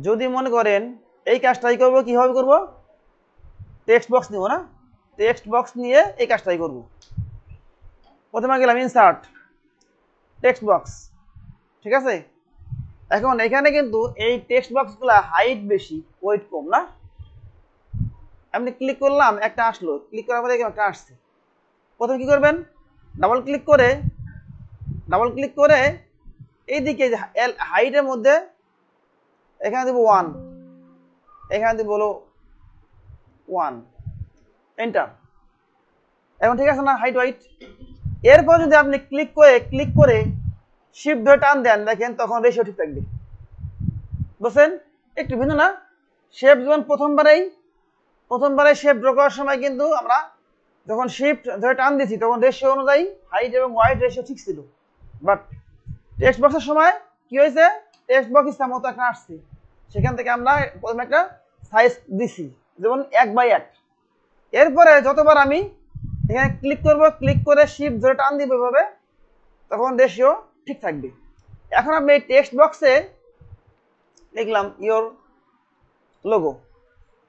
যদি মনে করেন এই কাজটাই করব, কিভাবে করব, টেক্সট বক্স নিব না, টেক্সট বক্স নিয়ে এই কাজটাই করব। প্রথমে গেলাম ইনসার্ট টেক্সট বক্স, ঠিক আছে। এখন এখানে কিন্তু এই টেক্সট বক্সগুলো হাইট বেশি ওয়েট কম না। আপনি ক্লিক করলাম, একটা আসলো, ক্লিক করার পরে একটা আসছে। প্রথমে কি করবেন, ডাবল ক্লিক করে এইদিকে হাইটের মধ্যে এখানে দিব 1, এখানে দিব হলো 1, এন্টার। এখন ঠিক আছে না হাইট ওয়াইট। এরপর যদি আপনি ক্লিক করে শিফট ধরে টান দেন, দেখেন তখন রেশিও ঠিক থাকবে। বুঝছেন? একটু ভিন্ন না? শেপ যেমন প্রথমবারে শেপ ড্র করার সময় কিন্তু আমরা যখন শিফট ধরে টান দিয়েছি তখন রেশিও অনুযায়ী হাইট এবং ওয়াইট রেশিও ঠিক ছিল। বাট টেক্সট বক্সের সময় কি হয়েছে, টেক্সট বক্স ইচ্ছা মতো একটা আসছে, সেখান থেকে আমরা প্রথমে একটা সাইজ দিছি, যেমন 1/1। এরপরে যতবার আমি এখানে ক্লিক করে শিফট ধরে টান দিব এভাবে, তখন রেশিও ঠিক থাকবে। এখন আপনি এই টেক্সট বক্সে লিখলাম ইওর লোগো,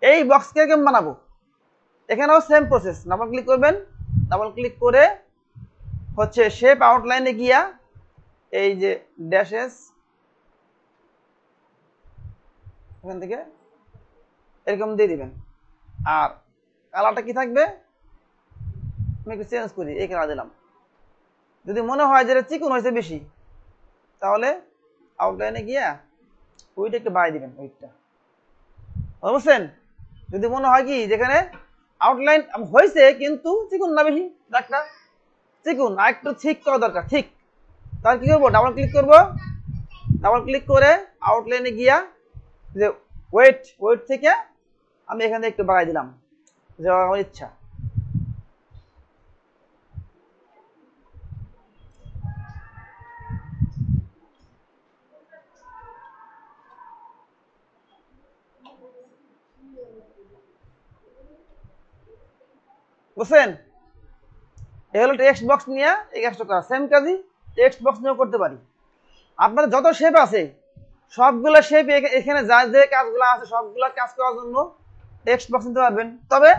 এই বক্সকে কেমন বানাবো, এখানেও সেম প্রসেস। ডাবল ক্লিক করবেন, ডাবল ক্লিক করে হচ্ছে শেপ আউটলাইনে গিয়া এই যে ড্যাশেস, এখান থেকে এরকম দিয়ে দিবেন। আর কালারটা কি থাকবে, আমি একটু চেঞ্জ করি, এই কালার দিলাম। যদি মনে হয় যে চিকন হয়েছে বেশি, তাহলে আউটলাইনে গিয়া উইট একটু বাড়িয়ে দিবেন, উইটটা, বুঝছেন। যদি মনে হয় কি যেখানে আউটলাইন হয়েছে কিন্তু চিকন না বেশি, দাগটা চিকন, আর একটু ঠিক করা দরকার, ঠিক, তাহলে কি করবো, ডাবল ক্লিক করে আউটলাইনে গিয়া যে ওয়েট থেকে আমি এখানে একটু বাড়াই দিলাম, যে আমার ইচ্ছা। বুঝছেন? এ হলো টেক্সট বক্স নিয়ে এই কাজটা করা। সেম কাজই টেক্সট বক্স নিয়েও করতে পারি। আপনার যত শেপ আছে সবগুলো শেপ এখানে যা যে কাজগুলো আছে সবগুলো কাজ করার জন্য টেক্সট বক্স নিতে পারবেন। তবে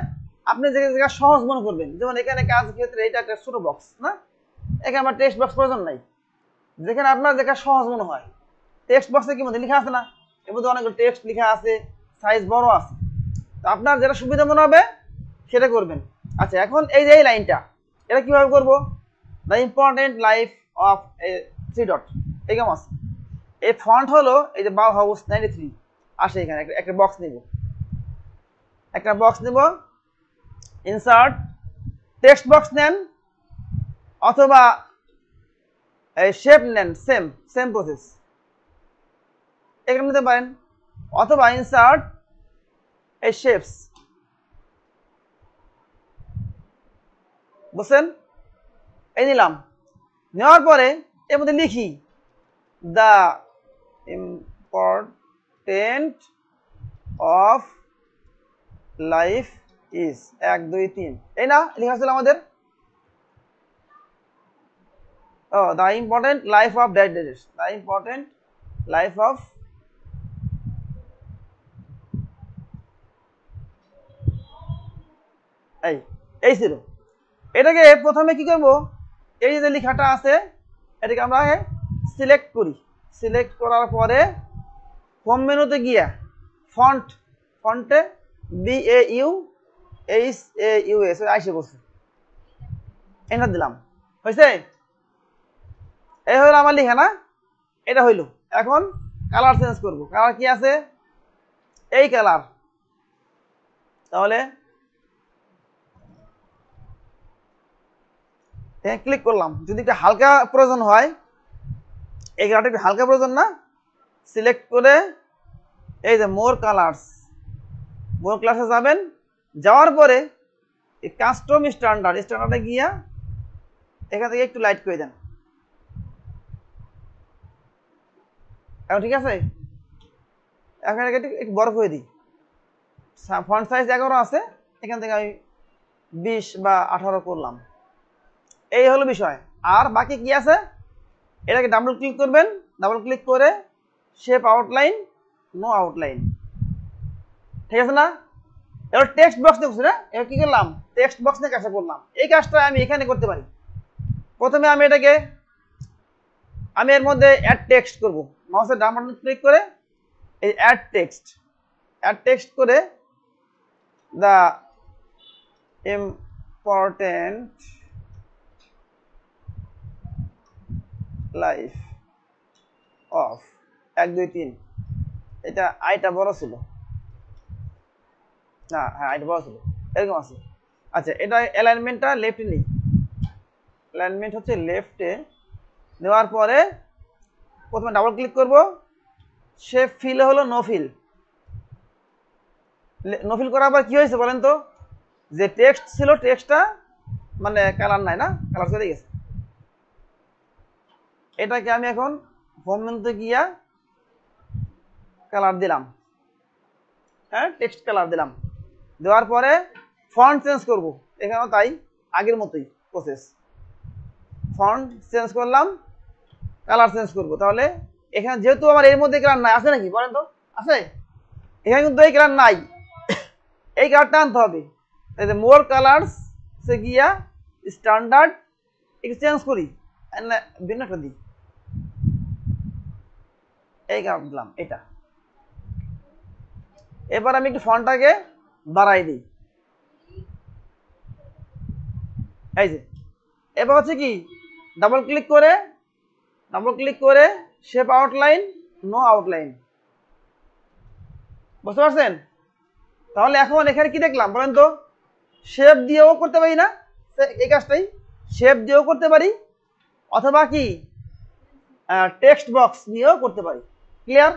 আপনি যে জায়গা সহজ মনে করবেন, যেমন এখানে কাজ ক্ষেত্রে এটা একটা ছোট বক্স না, এখানে আমার টেক্সট বক্স প্রয়োজন নাই। যেখানে আপনার যেটা সহজ মনে হয়, টেক্সট বক্সে কি মধ্যে লেখা আছে না, এর মধ্যে অনেকগুলো টেক্সট লেখা আছে, সাইজ বড় আছে, তো আপনার যেটা সুবিধা মনে হবে সেটা করবেন। আচ্ছা, এখন এই যে এই লাইনটা, এটা কিভাবে করব, the important life of A three dot, এই কেমন আছে, এই ফন্ট হলো এই যে বাউহাউস 93 আসে। এখানে একটা বক্স নেব, ইনসার্ট টেক্সট বক্স নেন, অথবা এই শেপ নেন, সেম প্রসেস, এখানে নিতে পারেন, অথবা ইনসার্ট এই শেপস। বুঝছেন? এই নিলাম, নেওয়ার পরে এর মধ্যে লিখি the important of life is 1 2 3, এই না লেখা ছিল আমাদের, the important life of that, the important life of এই ছিল। এটাকে প্রথমে কি করব, এই যে লেখাটা আছে এটাকে আমরা সিলেক্ট করার পরে হোম মেনুতে গিয়া ফন্টে BAUHAUS আইসে বসে এন্টার দিলাম, হয়েছে? এই হলো আমার লেখা না, এটা হইলো। এখন কালার চেঞ্জ করব, কালার কি আছে, এই কালার, তাহলে ক্লিক করলাম। যদি একটা হালকা প্রয়োজন হয়, এই কালারটা একটু হালকা প্রয়োজন না, সিলেক্ট করে এই যে মোর ক্লাসে যাবেন, যাওয়ার পরে এই কাস্টম স্ট্যান্ডার্ডে গিয়া এখান থেকে একটু লাইট করে দেন। এখন ঠিক আছে, এখন একটু বড় করে দিই, ফন্ট সাইজ 11 আছে, এখান থেকে আমি 20 বা 18 করলাম। এই হলো বিষয়। আর বাকি কি আছে, এটাকে ডাবল ক্লিক করবেন, ডাবল ক্লিক করে শেপ আউটলাইন নো আউটলাইন। ঠিক আছে না? এবার টেক্সট বক্স দেখছি না, এবার কি করলাম, টেক্সট বক্স নিয়ে কাজটা করলাম। এই কাজটা আমি এখানে করতে পারি। প্রথমে আমি এটাকে, আমি এর মধ্যে অ্যাড টেক্সট করব। মাউসের ডান বাটন ক্লিক করে এই অ্যাড টেক্সট করে দ্য ইম্পর্টেন্ট লাইফ অফ 1 2 3। এটা আইটা বড় ছিল না, হ্যাঁ আইটা বড় ছিল, এরকম আছে। আচ্ছা, এটা অ্যালাইনমেন্টটা লেফটে নেই, অ্যালাইনমেন্ট হচ্ছে লেফটে নেওয়ার পরে প্রথমে ডাবল ক্লিক করব। শেপ ফিল হলো নো ফিল। নো ফিল করার পর কি হয়েছে বলেন তো, যে টেক্সট ছিল টেক্সটটা মানে কালার নাই না, কালার চলে গেছে। এটাকে আমি এখন হোম মেনুতে গিয়া কালার দিলাম, হ্যাঁ টেক্সট কালার দিলাম। দেওয়ার পরে ফন্ট চেঞ্জ করব, এখানেও তাই আগের মতোই প্রসেস। ফন্ট চেঞ্জ করলাম, কালার চেঞ্জ করব। তাহলে এখানে যেহেতু আমার এর মধ্যে কালার নাই, আছে নাকি বলেন তো, আছে? এখানে কিন্তু এই কালার নাই, এই কালারটা আনতে হবে। এই যে মোর কালার্স সে গিয়া স্ট্যান্ডার্ড একটু চেঞ্জ করি, ভিন্ন একটা দিই, এই কালার দিলাম এটা। এবার আমি একটু ফন্টটাকে বাড়াই দিই, এই যে। এবার হচ্ছে কি, ডাবল ক্লিক করে শেপ আউটলাইন নো আউটলাইন, বুঝতে পারছেন? তাহলে এখন এখানে কি দেখলাম বলেন তো, শেপ দিয়েও করতে পারি না, এই কাজটাই শেপ দিয়েও করতে পারি, অথবা কি টেক্সট বক্স নিয়েও করতে পারি। ক্লিয়ার?